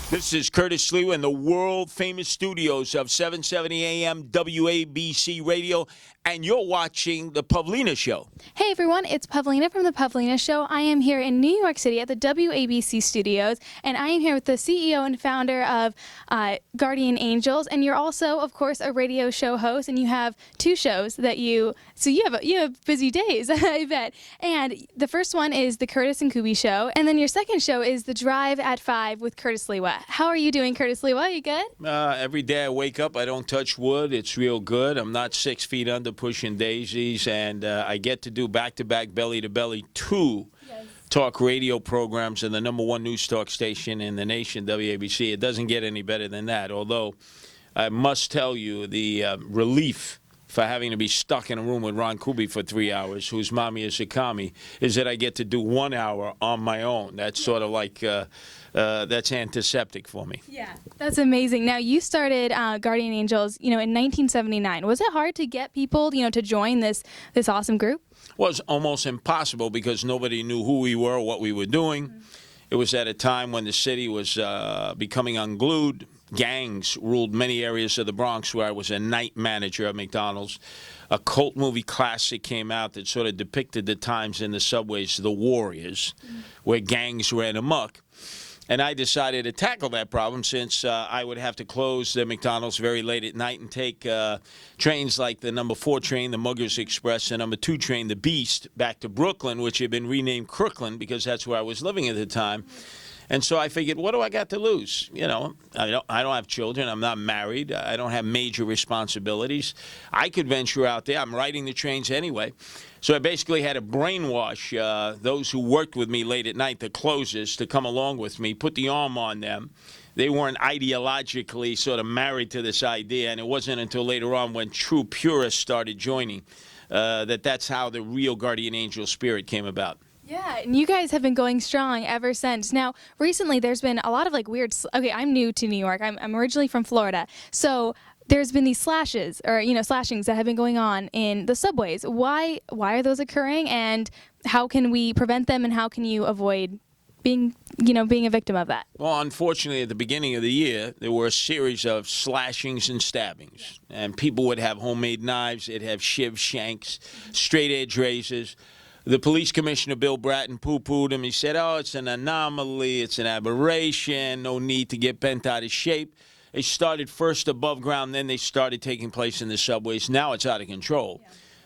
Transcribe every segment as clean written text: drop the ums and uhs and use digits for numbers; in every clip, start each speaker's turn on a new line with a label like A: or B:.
A: This is Curtis Sliwa in the world-famous studios of 770 AM WABC Radio, and you're watching the Pavlina Show.
B: Hey everyone, it's Pavlina from the Pavlina Show. I am here in New York City at the WABC studios, and I am here with the CEO and founder of Guardian Angels, and you're also, of course, a radio show host, and you have two shows that you have busy days, I bet. And the first one is the Curtis and Kubi Show, and then your second show is The Drive at 5 with Curtis Sliwa. How are you doing, Curtis Sliwa? You good?
A: Every day I wake up, I don't touch wood. It's real good. I'm not 6 feet under pushing daisies, and I get to do back-to-back, belly-to-belly, two talk radio programs in the #1 news talk station in the nation, WABC. It doesn't get any better than that, although I must tell you the relief for having to be stuck in a room with Ron Kubi for 3 hours, whose mommy is a commie, is that I get to do 1 hour on my own. That's sort of like, that's antiseptic for me.
B: Yeah, that's amazing. Now, you started Guardian Angels, in 1979. Was it hard to get people, to join this awesome group?
A: Well, it was almost impossible because nobody knew who we were or what we were doing. It was at a time when the city was becoming unglued. Gangs ruled many areas of the Bronx, where I was a night manager at McDonald's. A cult movie classic came out that sort of depicted the times in the subways, The Warriors, where gangs ran amok. And I decided to tackle that problem since I would have to close the McDonald's very late at night and take trains like the #4 train, the Muggers Express, and #2 train, the Beast, back to Brooklyn, which had been renamed Crooklyn because that's where I was living at the time. And so I figured, what do I got to lose? I don't have children. I'm not married. I don't have major responsibilities. I could venture out there. I'm riding the trains anyway. So I basically had to brainwash those who worked with me late at night, the closers, to come along with me, put the arm on them. They weren't ideologically sort of married to this idea, and it wasn't until later on when true purists started joining that's how the real Guardian Angel spirit came about.
B: Yeah, and you guys have been going strong ever since. Now, recently there's been a lot of weird. Okay, I'm new to New York. I'm originally from Florida, so there's been these slashings that have been going on in the subways. Why are those occurring, and how can we prevent them, and how can you avoid being a victim of that?
A: Well, unfortunately, at the beginning of the year, there were a series of slashings and stabbings, and people would have homemade knives. They'd have shiv shanks, straight edge razors. The police commissioner, Bill Bratton, poo-pooed him. He said, oh, it's an anomaly, it's an aberration, no need to get bent out of shape. They started first above ground, then they started taking place in the subways. Now it's out of control.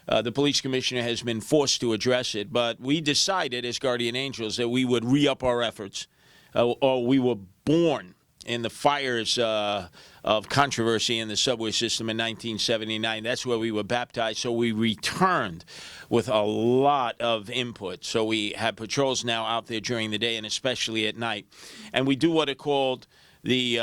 A: Yeah. The police commissioner has been forced to address it, but we decided as Guardian Angels that we would re-up our efforts, or we were born in the fires of controversy in the subway system in 1979. That's where we were baptized, so we returned with a lot of input. So we have patrols now out there during the day and especially at night. And we do what are called the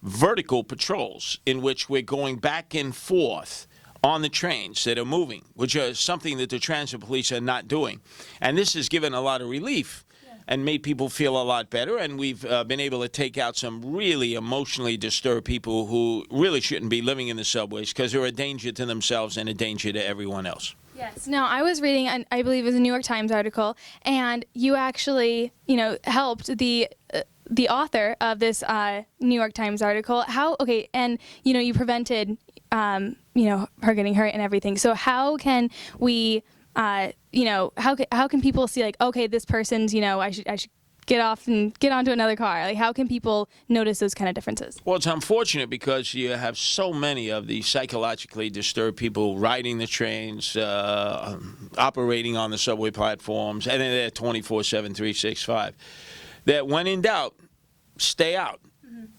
A: vertical patrols, in which we're going back and forth on the trains that are moving, which is something that the transit police are not doing. And this has given a lot of relief and made people feel a lot better, and we've been able to take out some really emotionally disturbed people who really shouldn't be living in the subways because they're a danger to themselves and a danger to everyone else.
B: Yes. Now, I was reading, I believe it was a New York Times article, and you actually, helped the author of this New York Times article. And you prevented, her getting hurt and everything. So how can we, how can people see okay, this person's, I should get off and get onto another car? How can people notice those kind of differences?
A: Well, it's unfortunate because you have so many of these psychologically disturbed people riding the trains, operating on the subway platforms, and they're 24/7, 365. That when in doubt, stay out.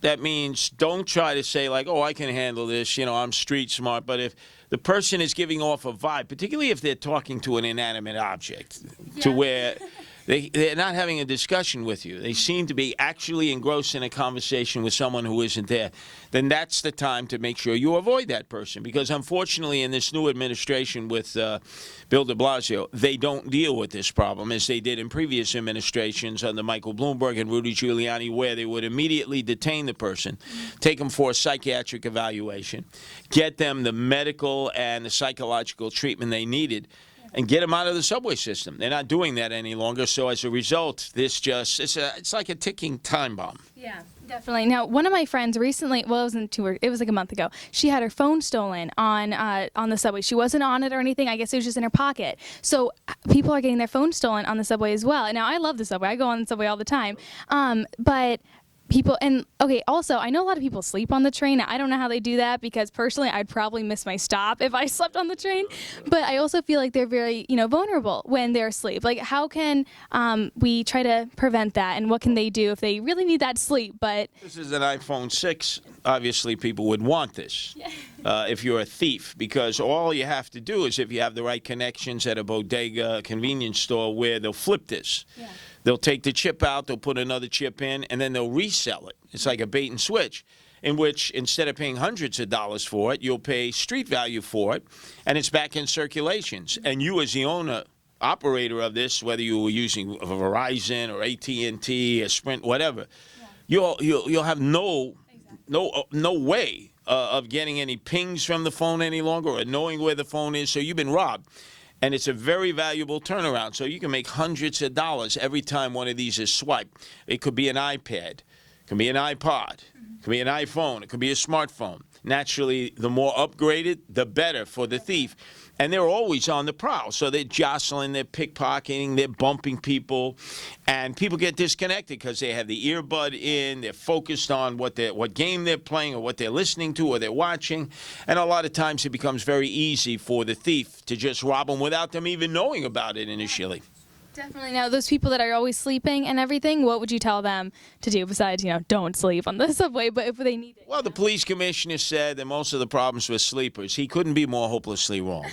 A: That means don't try to say oh, I can handle this, I'm street smart. But if the person is giving off a vibe, particularly if they're talking to an inanimate object, to where they're not having a discussion with you, they seem to be actually engrossed in a conversation with someone who isn't there, then that's the time to make sure you avoid that person. Because unfortunately, in this new administration with Bill de Blasio, they don't deal with this problem as they did in previous administrations under Michael Bloomberg and Rudy Giuliani, where they would immediately detain the person, take them for a psychiatric evaluation, get them the medical and the psychological treatment they needed, and get them out of the subway system. They're not doing that any longer. So as a result, it's like a ticking time bomb.
B: Yeah. Definitely. Now, one of my friends recently, well, it wasn't it was like a month ago. She had her phone stolen on the subway. She wasn't on it or anything. I guess it was just in her pocket. So people are getting their phones stolen on the subway as well. And now I love the subway. I go on the subway all the time. But people, and okay, also, I know a lot of people sleep on the train. I don't know how they do that because personally, I'd probably miss my stop if I slept on the train. But I also feel like they're very, vulnerable when they're asleep. Like, how can we try to prevent that? And what can they do if they really need that sleep? But
A: This is an iPhone 6. Obviously, people would want this if you're a thief, because all you have to do is if you have the right connections at a bodega, convenience store, where they'll flip this.
B: Yeah.
A: They'll take the chip out, they'll put another chip in, and then they'll resell it. It's like a bait and switch, in which instead of paying hundreds of dollars for it, you'll pay street value for it, and it's back in circulations. And you, as the owner, operator of this, whether you were using Verizon or AT&T or Sprint, whatever, you'll have no way of getting any pings from the phone any longer or knowing where the phone is. So you've been robbed. And it's a very valuable turnaround. So you can make hundreds of dollars every time one of these is swiped. It could be an iPad, it could be an iPod, it could be an iPhone, it could be a smartphone. Naturally, the more upgraded, the better for the thief. And they're always on the prowl. So they're jostling, they're pickpocketing, they're bumping people. And people get disconnected because they have the earbud in, they're focused on what game they're playing or what they're listening to or they're watching. And a lot of times it becomes very easy for the thief to just rob them without them even knowing about it initially.
B: definitely. Now, those people that are always sleeping and everything, what would you tell them to do besides, don't sleep on the subway, but if they need it?
A: Well, the police commissioner said that most of the problems with sleepers, he couldn't be more hopelessly wrong.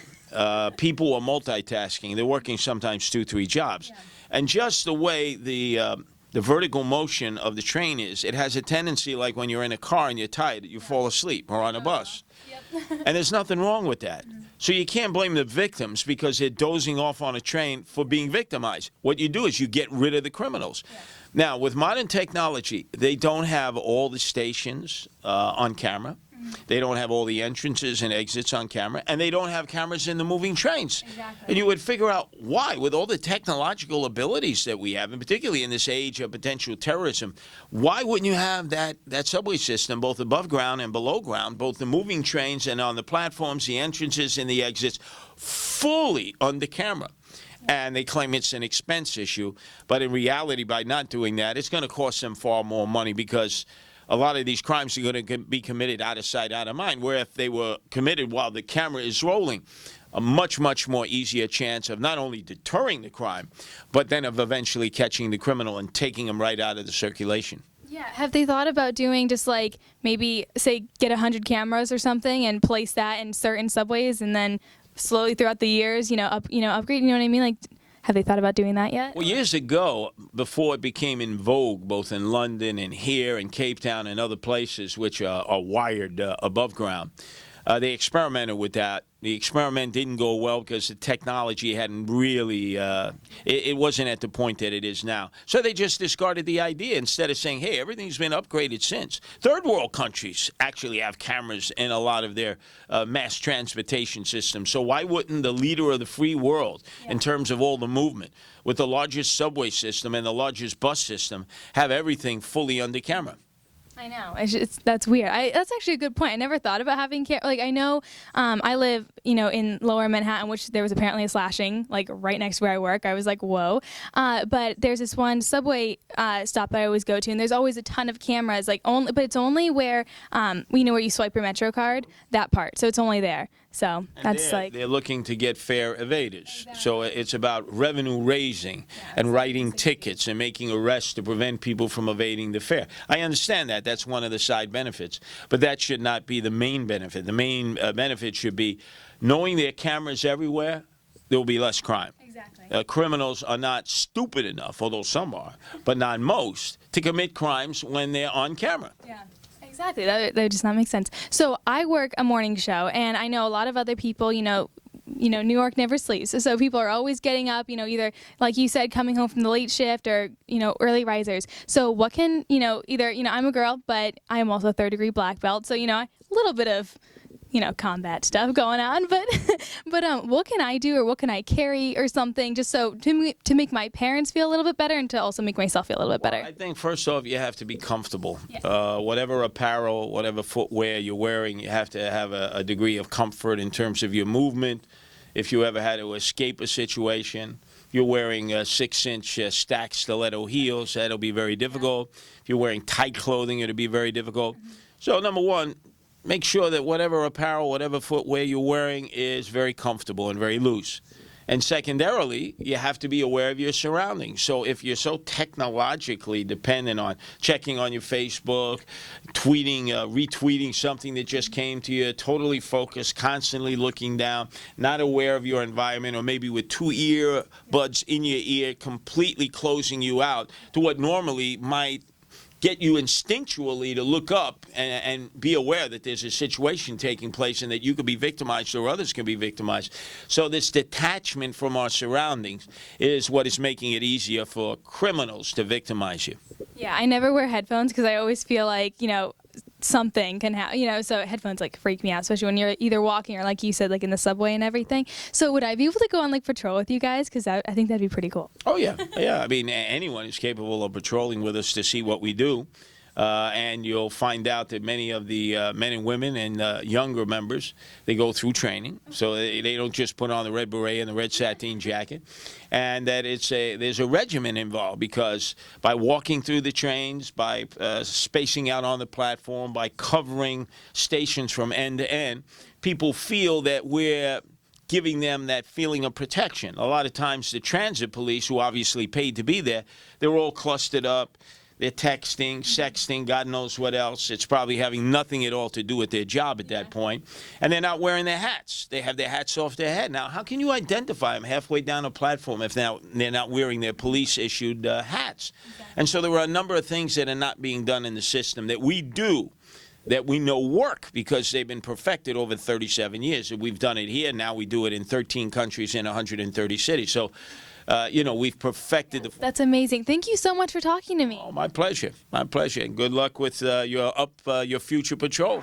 A: People are multitasking. They're working sometimes 2-3 jobs.
B: Yeah.
A: And just the way the vertical motion of the train is, it has a tendency, like when you're in a car and you're tired, you fall asleep, or on a bus.
B: Yep.
A: And there's nothing wrong with that. So you can't blame the victims because they're dozing off on a train for being victimized. What you do is you get rid of the criminals.
B: Yeah.
A: Now, with modern technology, they don't have all the stations on camera. They don't have all the entrances and exits on camera, and they don't have cameras in the moving trains.
B: Exactly.
A: And you would figure out why, with all the technological abilities that we have, and particularly in this age of potential terrorism, why wouldn't you have that subway system, both above ground and below ground, both the moving trains and on the platforms, the entrances and the exits, fully under camera? And they claim it's an expense issue, but in reality, by not doing that, it's going to cost them far more money because a lot of these crimes are going to be committed out of sight, out of mind, where if they were committed while the camera is rolling, a much, much more easier chance of not only deterring the crime, but then of eventually catching the criminal and taking him right out of the circulation.
B: Yeah. Have they thought about doing just like maybe, say, get 100 cameras or something and place that in certain subways and then slowly throughout the years, upgrade, you know what I mean? Like, have they thought about doing that yet?
A: Well, years ago, before it became in vogue, both in London and here in Cape Town and other places which are wired above ground, they experimented with that. The experiment didn't go well because the technology hadn't really, it wasn't at the point that it is now. So they just discarded the idea instead of saying, hey, everything's been upgraded since. Third world countries actually have cameras in a lot of their mass transportation systems. So why wouldn't the leader of the free world, in terms of all the movement, with the largest subway system and the largest bus system, have everything fully under camera?
B: I know. That's weird. That's actually a good point. I never thought about having I know I live, in Lower Manhattan, which there was apparently a slashing, like right next to where I work. I was like, whoa. But there's this one subway stop that I always go to, and there's always a ton of cameras, but it's only where, where you swipe your Metro card, that part. So it's only there. So that's
A: they're looking to get fare evaders. Exactly. So it's about revenue raising and writing tickets and making arrests to prevent people from evading the fare. I understand that. That's one of the side benefits. But that should not be the main benefit. The main benefit should be knowing there are cameras everywhere, there will be less crime.
B: Exactly.
A: Criminals are not stupid enough, although some are, but not most, to commit crimes when they're on camera.
B: Yeah. Exactly. That does not make sense. So I work a morning show, and I know a lot of other people, New York never sleeps. So people are always getting up, either, like you said, coming home from the late shift or, early risers. So what can, either, I'm a girl, but I am also a third-degree black belt. So, a little bit of combat stuff going on, but what can I do, or what can I carry or something, just so to make my parents feel a little bit better and to also make myself feel a little bit better?
A: Well, I think first off, you have to be comfortable.
B: Yeah.
A: Whatever apparel, whatever footwear you're wearing, you have to have a degree of comfort in terms of your movement. If you ever had to escape a situation, you're wearing 6-inch stacked stiletto heels, that'll be very difficult. If you're wearing tight clothing, it'll be very difficult. So number one, make sure that whatever apparel, whatever footwear you're wearing is very comfortable and very loose. And secondarily, you have to be aware of your surroundings. So if you're so technologically dependent on checking on your Facebook, tweeting, retweeting something that just came to you, totally focused, constantly looking down, not aware of your environment, or maybe with 2 earbuds in your ear, completely closing you out to what normally might get you instinctually to look up and be aware that there's a situation taking place and that you could be victimized or others can be victimized. So this detachment from our surroundings is what is making it easier for criminals to victimize you.
B: Yeah, I never wear headphones because I always feel like, something can happen, so headphones freak me out, especially when you're either walking or, like you said, in the subway and everything. So would I be able to go on patrol with you guys? Because I think that'd be pretty cool.
A: Oh, yeah. Yeah. I mean, anyone is capable of patrolling with us to see what we do. And you'll find out that many of the men and women and younger members, they go through training. So they don't just put on the red beret and the red sateen jacket. And that there's a regimen involved, because by walking through the trains, by spacing out on the platform, by covering stations from end to end, people feel that we're giving them that feeling of protection. A lot of times the transit police, who obviously paid to be there, they're all clustered up. They're texting, sexting, God knows what else. It's probably having nothing at all to do with their job at that point. And they're not wearing their hats. They have their hats off their head. Now, how can you identify them halfway down a platform if they're not wearing their police-issued hats? Exactly. And so there are a number of things that are not being done in the system that we do, that we know work, because they've been perfected over 37 years. We've done it here. Now we do it in 13 countries in 130 cities. So, we've perfected the...
B: That's amazing. Thank you so much for talking to me.
A: Oh, my pleasure. My pleasure. And good luck with your future patrol.